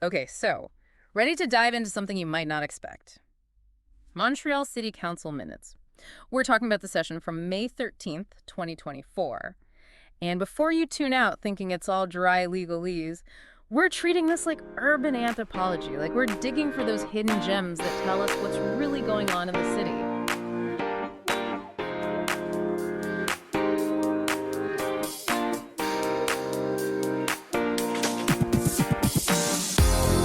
Okay, so ready to dive into something you might not expect. Montreal City Council minutes. We're talking about the session from May 13th, 2024. And before you tune out thinking it's all dry legalese, we're treating this like urban anthropology, like we're digging for those hidden gems that tell us what's really going on in the city.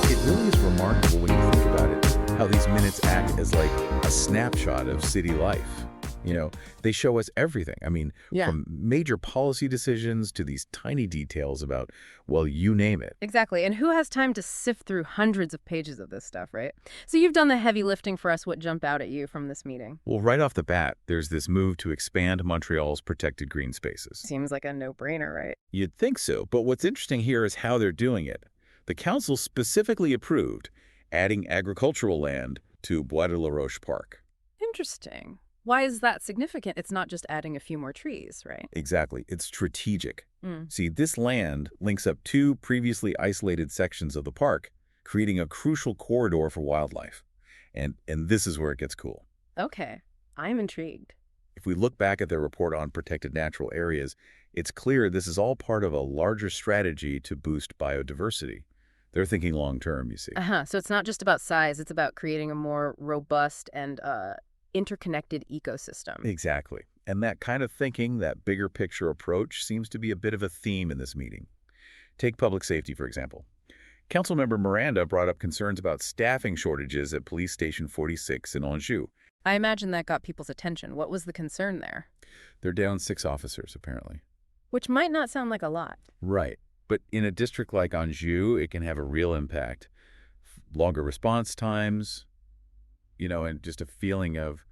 It really is remarkable when you think about it, how these minutes act as like a snapshot of city life. They show us everything. I mean, Yeah. from major policy decisions to these tiny details about, well, you name it. Exactly. And who has time to sift through hundreds of pages of this stuff, right? So you've done the heavy lifting for us. What jumped out at you from this meeting? Well, right off the bat, there's this move to expand Montreal's protected green spaces. Seems like a no-brainer, right? You'd think so, but what's interesting here is how they're doing it. The council specifically approved adding agricultural land to Bois de la Roche Park. Interesting. Why is that significant? It's not just adding a few more trees, right? Exactly. It's strategic. Mm. See, this land links up two previously isolated sections of the park, creating a crucial corridor for wildlife. And this is where it gets cool. Okay. I'm intrigued. If we look back at their report on protected natural areas, it's clear this is all part of a larger strategy to boost biodiversity. They're thinking long-term, you see. Uh-huh. So it's not just about size. It's about creating a more robust and interconnected ecosystem. Exactly. And that kind of thinking, that bigger picture approach, seems to be a bit of a theme in this meeting. Take public safety, for example. Councilmember Miranda brought up concerns about staffing shortages at Police Station 46 in Anjou. I imagine that got people's attention. What was the concern there? They're down 6 officers, apparently. Which might not sound like a lot. Right. But in a district like Anjou, it can have a real impact. Longer response times, and just a feeling of,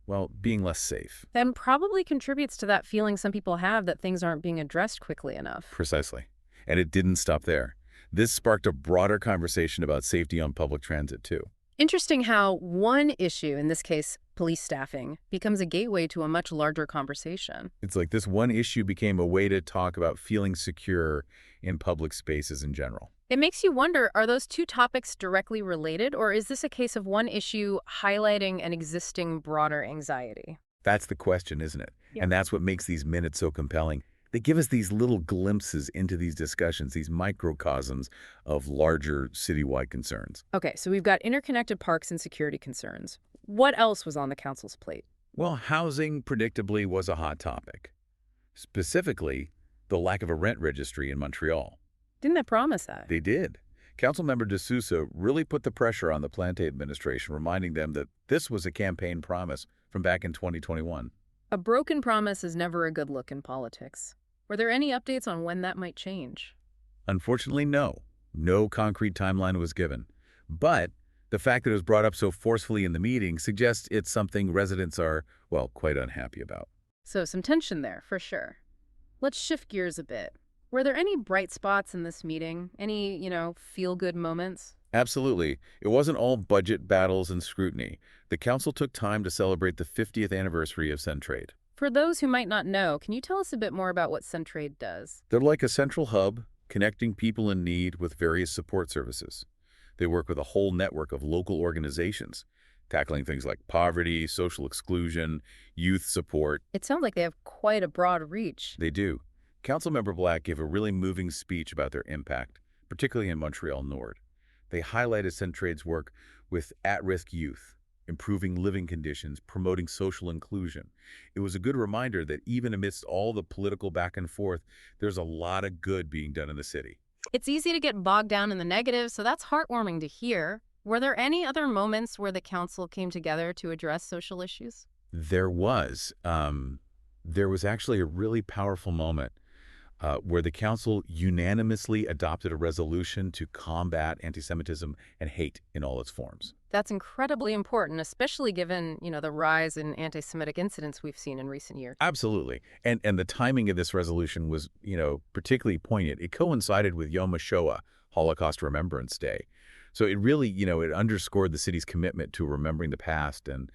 well, being less safe. Then probably contributes to that feeling some people have that things aren't being addressed quickly enough. Precisely. And it didn't stop there. This sparked a broader conversation about safety on public transit, too. Interesting how one issue, in this case, police staffing, becomes a gateway to a much larger conversation. It's like this one issue became a way to talk about feeling secure in public spaces in general. It makes you wonder, are those two topics directly related, or is this a case of one issue highlighting an existing broader anxiety? That's the question, isn't it? Yeah. And that's what makes these minutes so compelling. They give us these little glimpses into these discussions, these microcosms of larger citywide concerns. Okay, so we've got interconnected parks and security concerns. What else was on the council's plate? Well, housing predictably was a hot topic. Specifically, the lack of a rent registry in Montreal. Didn't they promise that? They did. Councilmember de Sousa really put the pressure on the Plante administration, reminding them that this was a campaign promise from back in 2021. A broken promise is never a good look in politics. Were there any updates on when that might change? Unfortunately, no. No concrete timeline was given. But the fact that it was brought up so forcefully in the meeting suggests it's something residents are, well, quite unhappy about. So some tension there, for sure. Let's shift gears a bit. Were there any bright spots in this meeting? Any, feel-good moments? Absolutely. It wasn't all budget battles and scrutiny. The council took time to celebrate the 50th anniversary of Centraide. For those who might not know, can you tell us a bit more about what Centraide does? They're like a central hub connecting people in need with various support services. They work with a whole network of local organizations, tackling things like poverty, social exclusion, youth support. It sounds like they have quite a broad reach. They do. Councilmember Black gave a really moving speech about their impact, particularly in Montreal Nord. They highlighted Centraide's work with at-risk youth, improving living conditions, promoting social inclusion. It was a good reminder that even amidst all the political back and forth, there's a lot of good being done in the city. It's easy to get bogged down in the negative, so that's heartwarming to hear. Were there any other moments where the council came together to address social issues? There was. There was actually a really powerful moment where the council unanimously adopted a resolution to combat anti-Semitism and hate in all its forms. That's incredibly important, especially given, the rise in anti-Semitic incidents we've seen in recent years. Absolutely. And the timing of this resolution was, particularly poignant. It coincided with Yom HaShoah, Holocaust Remembrance Day. So it really, it underscored the city's commitment to remembering the past and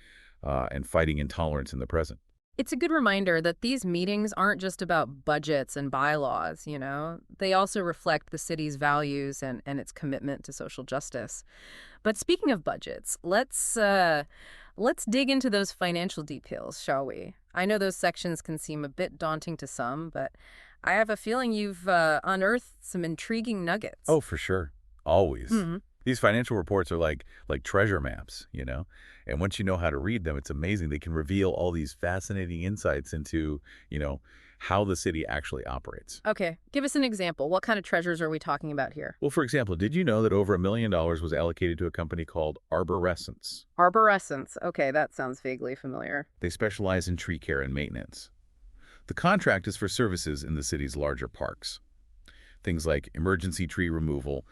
fighting intolerance in the present. It's a good reminder that these meetings aren't just about budgets and bylaws, you know? They also reflect the city's values and its commitment to social justice. But speaking of budgets, let's dig into those financial details, shall we? I know those sections can seem a bit daunting to some, but I have a feeling you've unearthed some intriguing nuggets. Oh, for sure. Always. Hmm. These financial reports are like treasure maps, you know? And once you know how to read them, it's amazing. They can reveal all these fascinating insights into, you know, how the city actually operates. Okay, give us an example. What kind of treasures are we talking about here? Well, for example, did you know that over $1 million was allocated to a company called Arborescence? Arborescence. Okay, that sounds vaguely familiar. They specialize in tree care and maintenance. The contract is for services in the city's larger parks. Things like emergency tree removal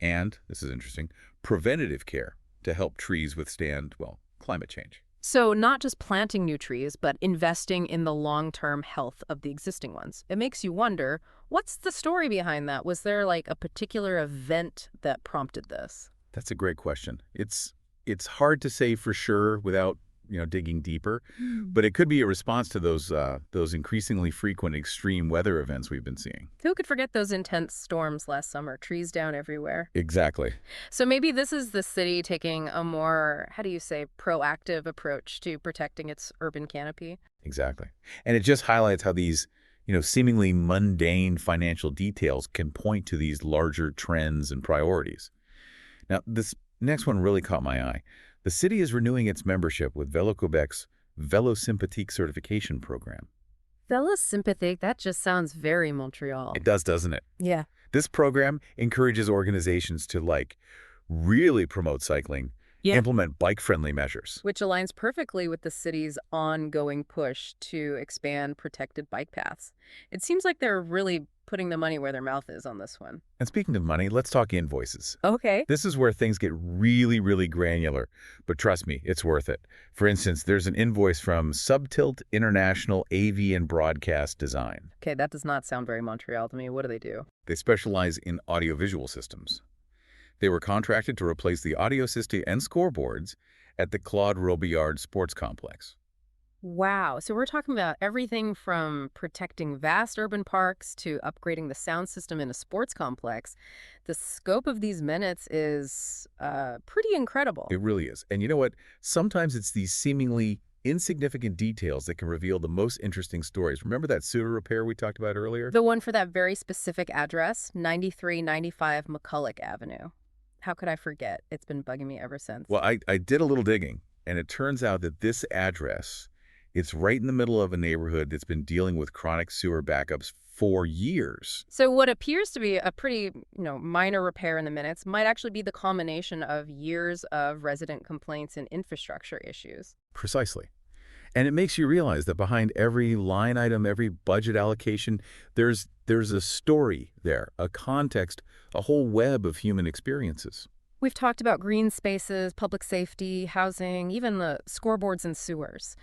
and, this is interesting, preventative care to help trees withstand, well, climate change. So not just planting new trees, but investing in the long-term health of the existing ones. It makes you wonder, what's the story behind that? Was there like a particular event that prompted this? That's a great question. It's hard to say for sure without, digging deeper, but it could be a response to those increasingly frequent extreme weather events we've been seeing. Who could forget those intense storms last summer, trees down everywhere? Exactly. So maybe this is the city taking a more, how do you say, proactive approach to protecting its urban canopy? Exactly. And it just highlights how these, seemingly mundane financial details can point to these larger trends and priorities. Now, this next one really caught my eye. The city is renewing its membership with Velo Quebec's Velo Sympathique certification program. Vela sympathic, that just sounds very Montreal. It does, doesn't it? Yeah. This program encourages organizations to, really promote cycling, Yeah. implement bike-friendly measures. Which aligns perfectly with the city's ongoing push to expand protected bike paths. It seems like they're really putting the money where their mouth is on this one. And speaking of money, let's talk invoices. Okay. This is where things get really, really granular, but trust me, it's worth it. For instance, there's an invoice from Subtilt International AV and Broadcast Design. Okay, that does not sound very Montreal to me. What do they do? They specialize in audiovisual systems. They were contracted to replace the audio system and scoreboards at the Claude Robillard Sports Complex. Wow. So we're talking about everything from protecting vast urban parks to upgrading the sound system in a sports complex. The scope of these minutes is pretty incredible. It really is. And you know what? Sometimes it's these seemingly insignificant details that can reveal the most interesting stories. Remember that sewer repair we talked about earlier? The one for that very specific address, 9395 McCulloch Avenue. How could I forget? It's been bugging me ever since. Well, I did a little digging, and it turns out that this address, it's right in the middle of a neighborhood that's been dealing with chronic sewer backups for years. So what appears to be a pretty, minor repair in the minutes might actually be the culmination of years of resident complaints and infrastructure issues. Precisely. And it makes you realize that behind every line item, every budget allocation, there's a story there, a context, a whole web of human experiences. We've talked about green spaces, public safety, housing, even the scoreboards and sewers.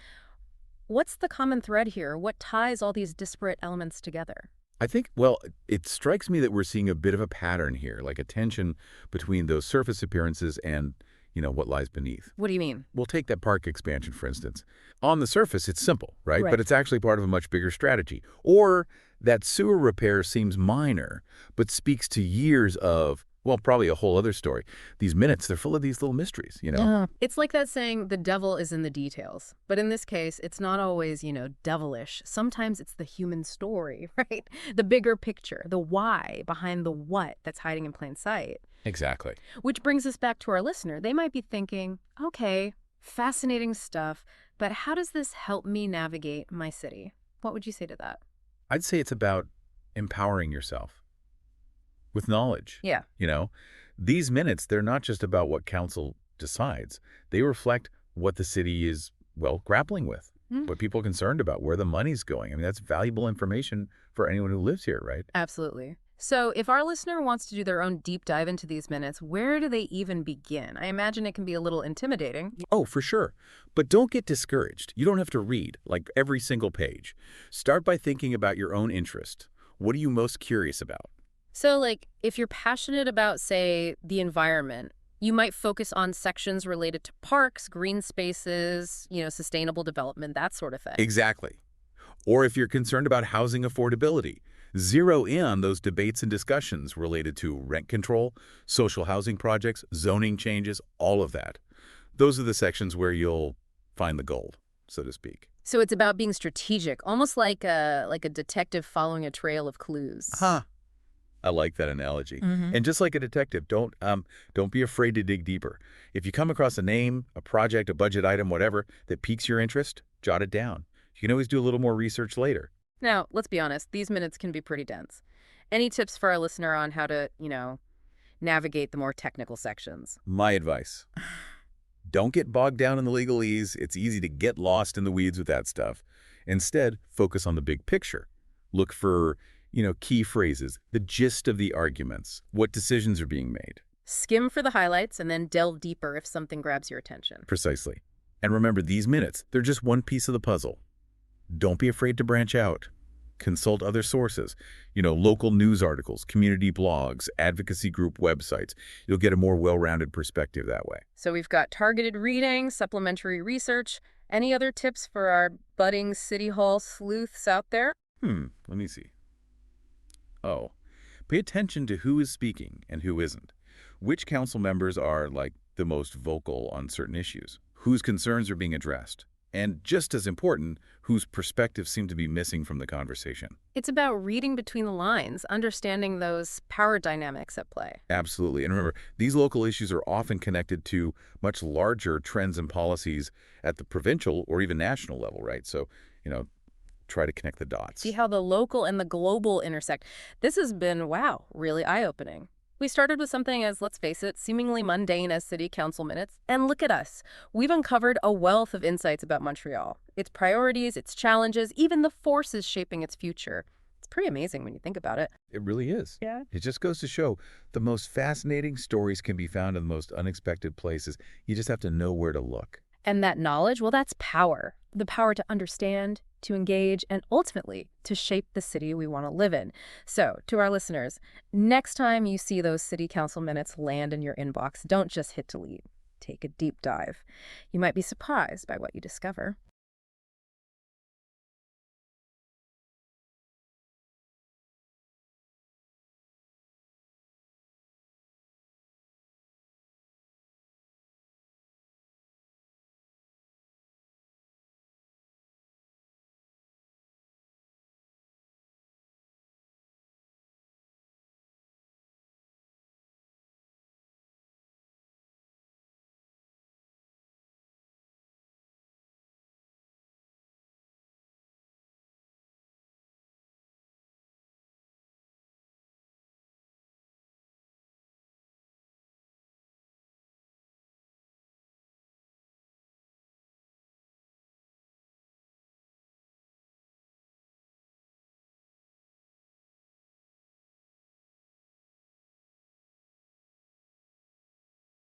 What's the common thread here? What ties all these disparate elements together? I think, well, it strikes me that we're seeing a bit of a pattern here, like a tension between those surface appearances and, what lies beneath. What do you mean? We'll take that park expansion, for instance. On the surface, it's simple, right? Right. But it's actually part of a much bigger strategy. Or that sewer repair seems minor, but speaks to years of, well, probably a whole other story. These minutes, they're full of these little mysteries, It's like that saying, the devil is in the details. But in this case, it's not always, devilish. Sometimes it's the human story, right? The bigger picture, the why behind the what that's hiding in plain sight. Exactly. Which brings us back to our listener. They might be thinking, okay, fascinating stuff, but how does this help me navigate my city? What would you say to that? I'd say it's about empowering yourself with knowledge. Yeah. These minutes, they're not just about what council decides. They reflect what the city is, well, grappling with, what people are concerned about, where the money's going. I mean, that's valuable information for anyone who lives here, right? Absolutely. So if our listener wants to do their own deep dive into these minutes, where do they even begin? I imagine it can be a little intimidating. Oh, for sure. But don't get discouraged. You don't have to read, every single page. Start by thinking about your own interest. What are you most curious about? So, if you're passionate about, say, the environment, You might focus on sections related to parks, green spaces, sustainable development, that sort of thing. Exactly. Or if you're concerned about housing affordability, zero in on those debates and discussions related to rent control, social housing projects, zoning changes, all of that. Those are the sections where you'll find the gold, so to speak. So it's about being strategic, almost like a detective following a trail of clues. Huh. I like that analogy. And just like a detective, don't be afraid to dig deeper. If you come across a name, a project, a budget item, whatever, that piques your interest, jot it down. You can always do a little more research later. Now, let's be honest, these minutes can be pretty dense. Any tips for our listener on how to, navigate the more technical sections? My advice. Don't get bogged down in the legalese. It's easy to get lost in the weeds with that stuff. Instead, focus on the big picture. Look for, key phrases, the gist of the arguments, what decisions are being made. Skim for the highlights and then delve deeper if something grabs your attention. Precisely. And remember, these minutes, they're just one piece of the puzzle. Don't be afraid to branch out. Consult other sources, local news articles, community blogs, advocacy group websites. You'll get a more well-rounded perspective that way. So we've got targeted reading, supplementary research. Any other tips for our budding City Hall sleuths out there? Let me see. Oh, pay attention to who is speaking and who isn't. Which council members are, the most vocal on certain issues? Whose concerns are being addressed? And just as important, whose perspectives seem to be missing from the conversation. It's about reading between the lines, understanding those power dynamics at play. Absolutely. And remember, these local issues are often connected to much larger trends and policies at the provincial or even national level, right? So, try to connect the dots. See how the local and the global intersect. This has been, wow, really eye-opening. We started with something as, let's face it, seemingly mundane as city council minutes. And look at us. We've uncovered a wealth of insights about Montreal, its priorities, its challenges, even the forces shaping its future. It's pretty amazing when you think about it. It really is. Yeah. It just goes to show the most fascinating stories can be found in the most unexpected places. You just have to know where to look. And that knowledge, well, that's power. The power to understand, to engage, and ultimately to shape the city we want to live in. So, to our listeners, next time you see those city council minutes land in your inbox, don't just hit delete. Take a deep dive. You might be surprised by what you discover.